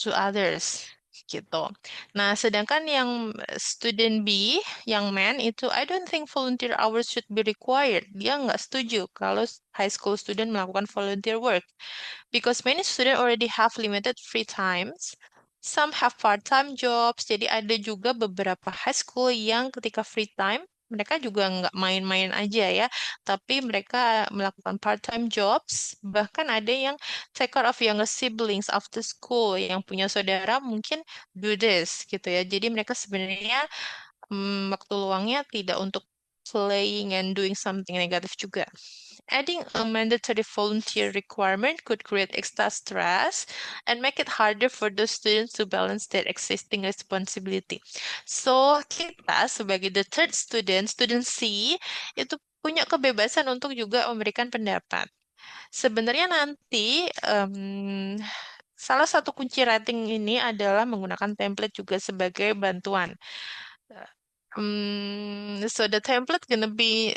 to others gitu. Nah, sedangkan yang student B, yang man itu, I don't think volunteer hours should be required. Dia nggak setuju kalau high school student melakukan volunteer work because many students already have limited free times. Some have part-time jobs. Jadi ada juga beberapa high school yang ketika free time mereka juga nggak main-main aja ya, tapi mereka melakukan part-time jobs. Bahkan ada yang take care of younger siblings after school, yang punya saudara mungkin do this gitu ya. Jadi mereka sebenarnya waktu luangnya tidak untuk playing and doing something negatif juga. Adding a mandatory volunteer requirement could create extra stress and make it harder for the students to balance their existing responsibility. So, kita sebagai the third student, student C, itu punya kebebasan untuk juga memberikan pendapat. Sebenarnya nanti salah satu kunci rating ini adalah menggunakan template juga sebagai bantuan. So the template gonna be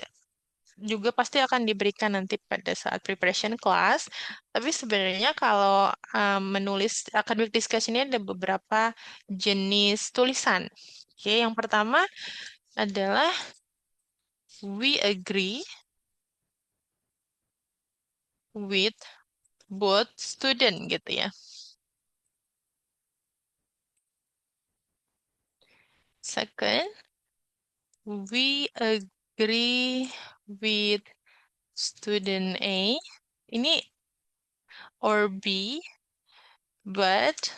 juga pasti akan diberikan nanti pada saat preparation class. Tapi sebenarnya kalau menulis academic discussion ini ada beberapa jenis tulisan. Oke, yang pertama adalah we agree with both student gitu ya. Second, we agree with student A. Ini or B, but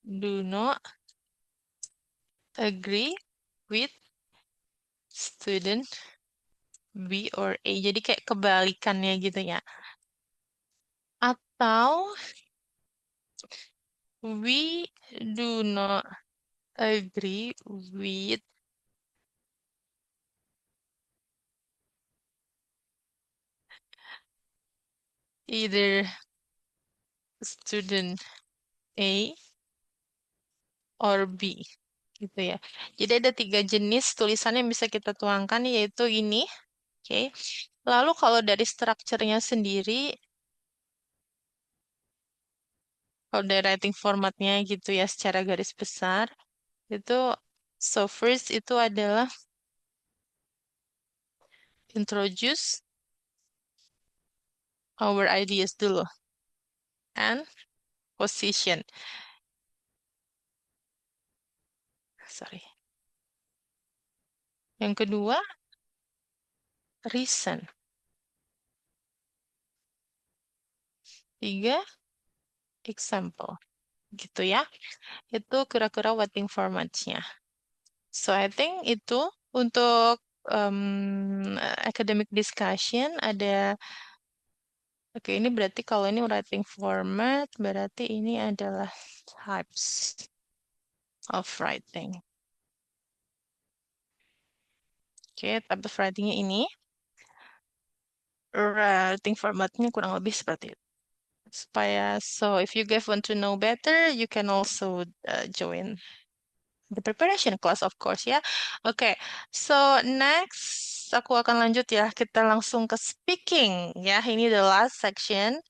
do not agree with student B or A. Jadi kayak kebalikannya gitu ya. Atau we do not agree with either student A or B gitu ya. Jadi ada 3 jenis tulisan yang bisa kita tuangkan yaitu ini. Oke. Lalu kalau dari strukturnya sendiri, kalau dari writing formatnya gitu ya secara garis besar, itu so first itu adalah introduce our ideas dulu and position. Sorry. Yang kedua, reason. 3, example. Gitu ya. Itu kira-kira writing formatnya. So I think itu untuk academic discussion ada. Oke, ini berarti kalau ini writing format, berarti ini adalah types of writing. Oke, type of writingnya ini. Writing formatnya kurang lebih seperti itu. So if you guys want to know better, you can also join the preparation class, of course, ya. Oke, so next aku akan lanjut ya. Kita langsung ke speaking, ya. Ini the last section.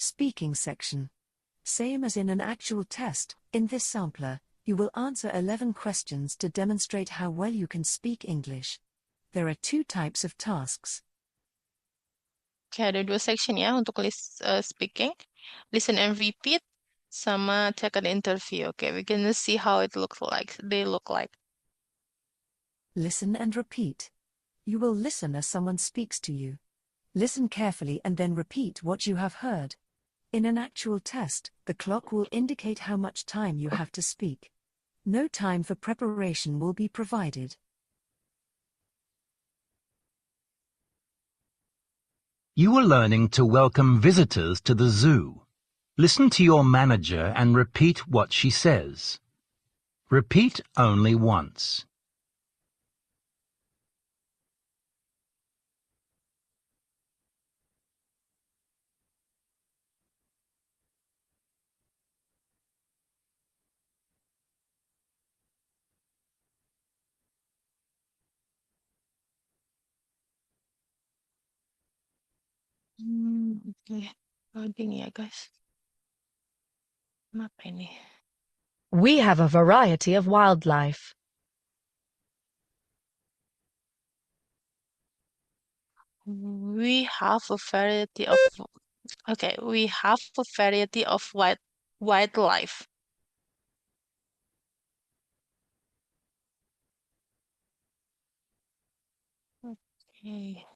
Speaking section. Same as in an actual test, in this sampler, you will answer 11 questions to demonstrate how well you can speak English. There are 2 types of tasks. Oke, ada 2 section ya untuk speaking. Listen and repeat, sama take an interview. Oke, we can see how it looks like. They look like. Listen and repeat. You will listen as someone speaks to you. Listen carefully and then repeat what you have heard. In an actual test, the clock will indicate how much time you have to speak. No time for preparation will be provided. You are learning to welcome visitors to the zoo. Listen to your manager and repeat what she says. Repeat only once. Oke. Loading ya, guys. Apa ini? We have a variety of wildlife. We have a variety of we have a variety of wildlife. Oke.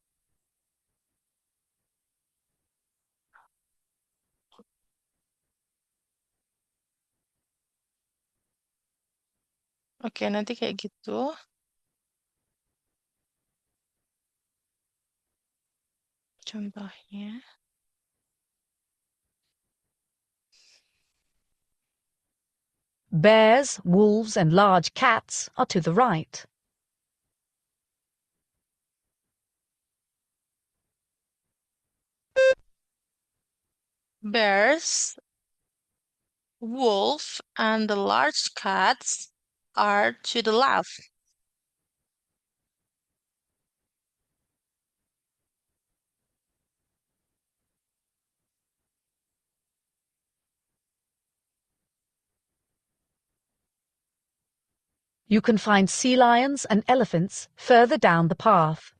Oke, nanti kayak gitu. Contohnya. Bears, wolves, and large cats are to the right. Bears, wolf, and the large cats are to the left. You can find sea lions and elephants further down the path.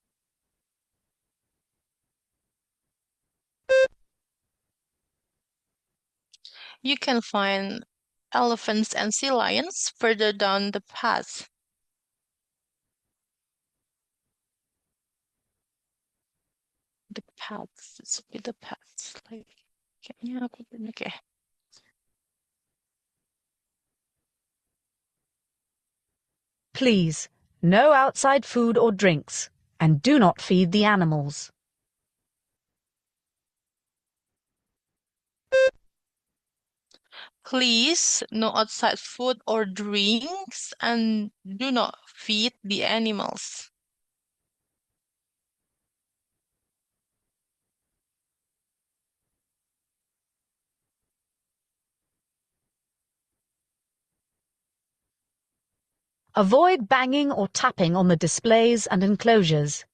You can find elephants and sea lions further down the path. The path, sepi the path. Like, kayaknya aku bener kayak. Please, no outside food or drinks, and do not feed the animals. Please, no outside food or drinks, and do not feed the animals. Avoid banging or tapping on the displays and enclosures.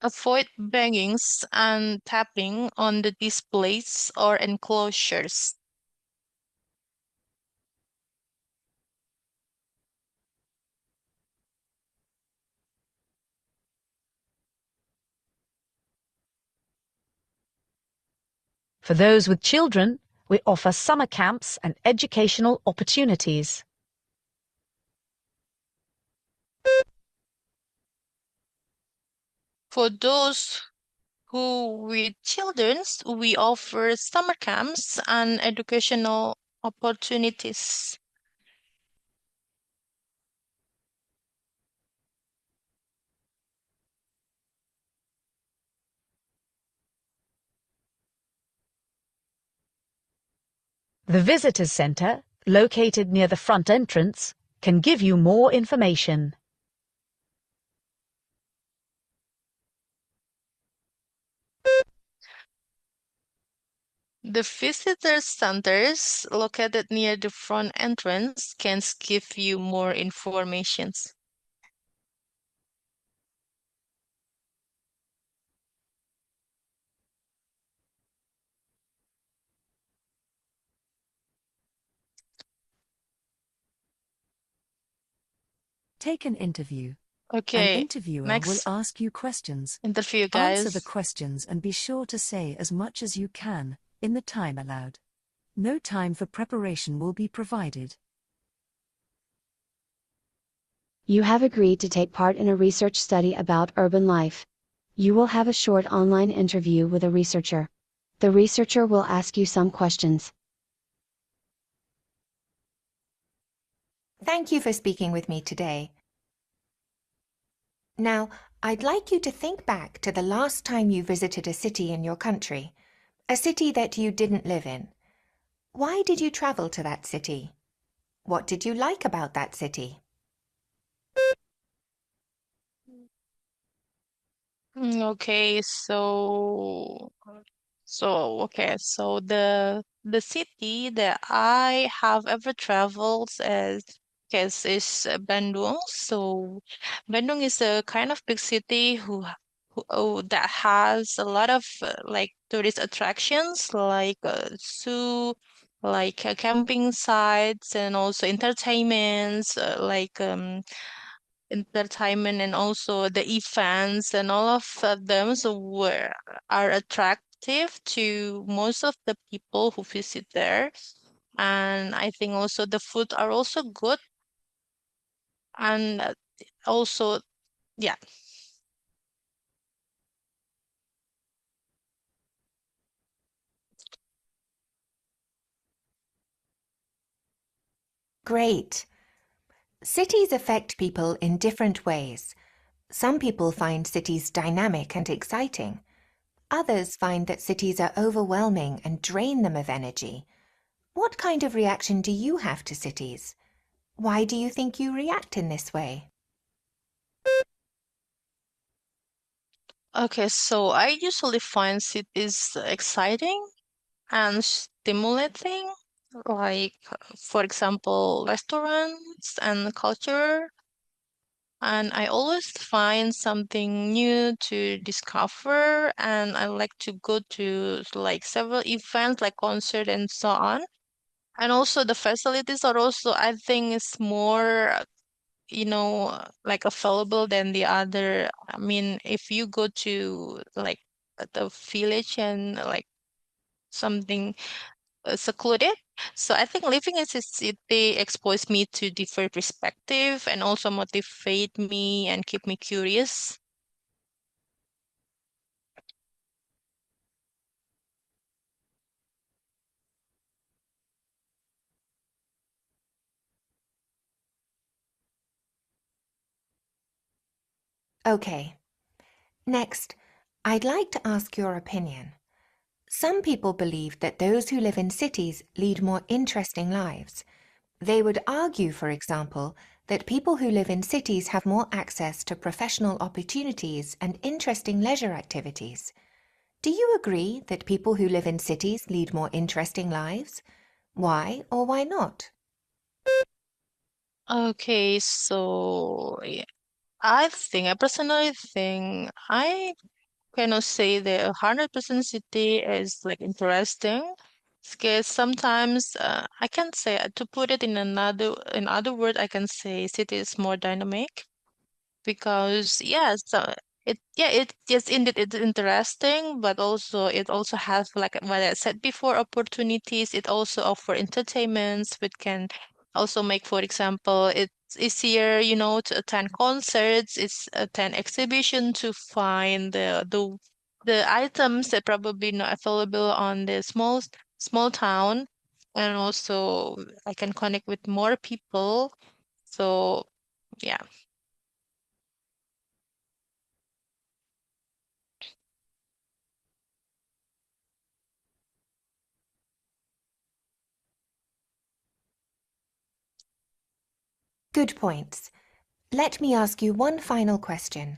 Avoid bangings and tapping on the displays or enclosures. For those with children, we offer summer camps and educational opportunities. For those who with children, we offer summer camps and educational opportunities. The Visitors Centre, located near the front entrance, can give you more information. The visitor centers located near the front entrance can give you more information. Take an interview. An Okay, interviewer will next ask you questions. interview, Answer the guys. questions and be sure to say as much as you can in the time allowed. No time for preparation will be provided. You have agreed to take part in a research study about urban life. You will have a short online interview with a researcher. The researcher will ask you some questions. Thank you for speaking with me today. Now, I'd like you to think back to the last time you visited a city in your country, a city that you didn't live in. Why did you travel to that city? What did you like about that city? Okay, so the city that I have ever traveled is Bandung. So Bandung is a kind of big city that has a lot of like tourist attractions like zoo, like camping sites, and also entertainments entertainment and also the events and all of them are attractive to most of the people who visit there. And I think also the food are also good, and also, yeah. Great. Cities affect people in different ways. Some people find cities dynamic and exciting. Others find that cities are overwhelming and drain them of energy. What kind of reaction do you have to cities? Why do you think you react in this way? Okay, so I usually find cities exciting and stimulating, like for example restaurants and culture. and I always find something new to discover, and I like to go to like several events like concert and so on. And also the facilities are also, I think, is more, like available than the other. I mean, if you go to like the village and like something secluded. So I think living in a city exposed me to different perspective and also motivate me and keep me curious. Okay. Next, I'd like to ask your opinion. Some people believe that those who live in cities lead more interesting lives. They would argue, for example, that people who live in cities have more access to professional opportunities and interesting leisure activities. Do you agree that people who live in cities lead more interesting lives? Why or why not? Okay, so yeah, I personally think I cannot say that 100% city is like interesting. Because sometimes I can say to put it in other word, I can say city is more dynamic because yes, it yes indeed it's interesting, but also it also has like what I said before opportunities. It also offer entertainments, which can also make, for example, it's easier, to attend concerts, it's attend exhibition to find the items that probably not available on the small town, and also I can connect with more people. So yeah. Good points. Let me ask you one final question.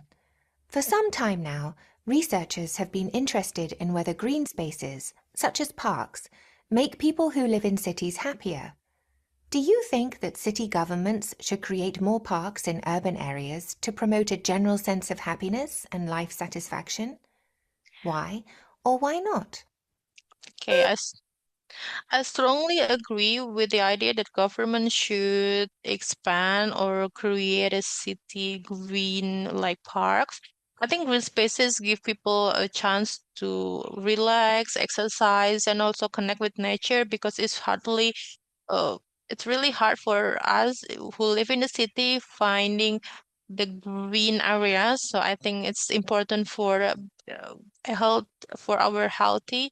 For some time now, researchers have been interested in whether green spaces, such as parks, make people who live in cities happier. Do you think that city governments should create more parks in urban areas to promote a general sense of happiness and life satisfaction? Why or why not? Okay, I strongly agree with the idea that government should expand or create a city green like parks. I think green spaces give people a chance to relax, exercise, and also connect with nature because uh, it's really hard for us who live in the city finding the green areas. So I think it's important for health for our healthy,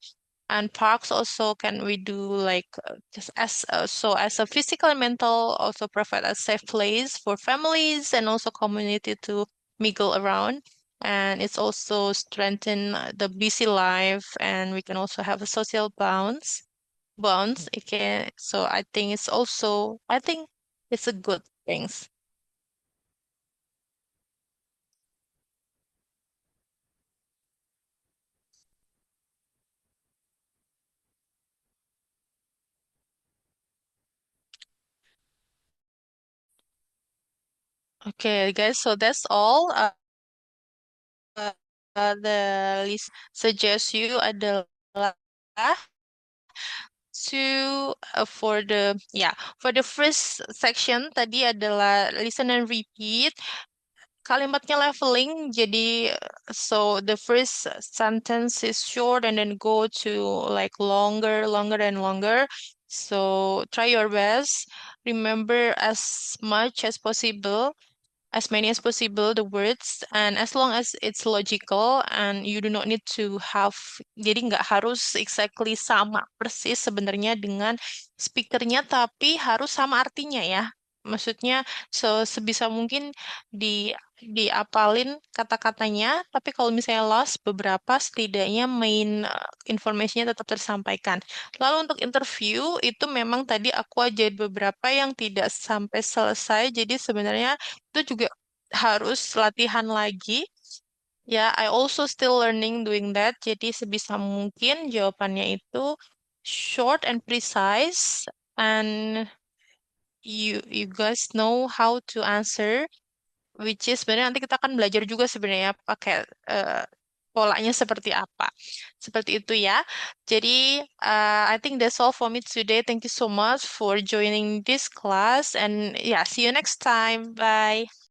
and parks also can we do like just as a physical and mental also provide a safe place for families and also community to mingle around, and it's also strengthen the busy life, and we can also have a social bonds. It can, so I think it's a good things. Okay, guys, so that's all. Uh, the list suggest you adalah to for the first section tadi adalah listen and repeat. Kalimatnya leveling, jadi so the first sentence is short and then go to like longer and longer. So try your best. Remember as many as possible the words, and as long as it's logical and you do not need to have, jadi nggak harus exactly sama persis sebenarnya dengan speakernya, tapi harus sama artinya ya. Maksudnya sebisa mungkin di diapalin kata-katanya, tapi kalau misalnya lost beberapa, setidaknya main informasinya tetap tersampaikan. Lalu untuk interview itu memang tadi aku ajarin beberapa yang tidak sampai selesai, jadi sebenarnya itu juga harus latihan lagi. Ya, I also still learning doing that. Jadi sebisa mungkin jawabannya itu short and precise, and you guys know how to answer. which is sebenarnya nanti kita akan belajar juga sebenarnya pakai polanya seperti apa. Seperti itu ya. Jadi, I think that's all for me today. Thank you so much for joining this class and yeah, see you next time. Bye.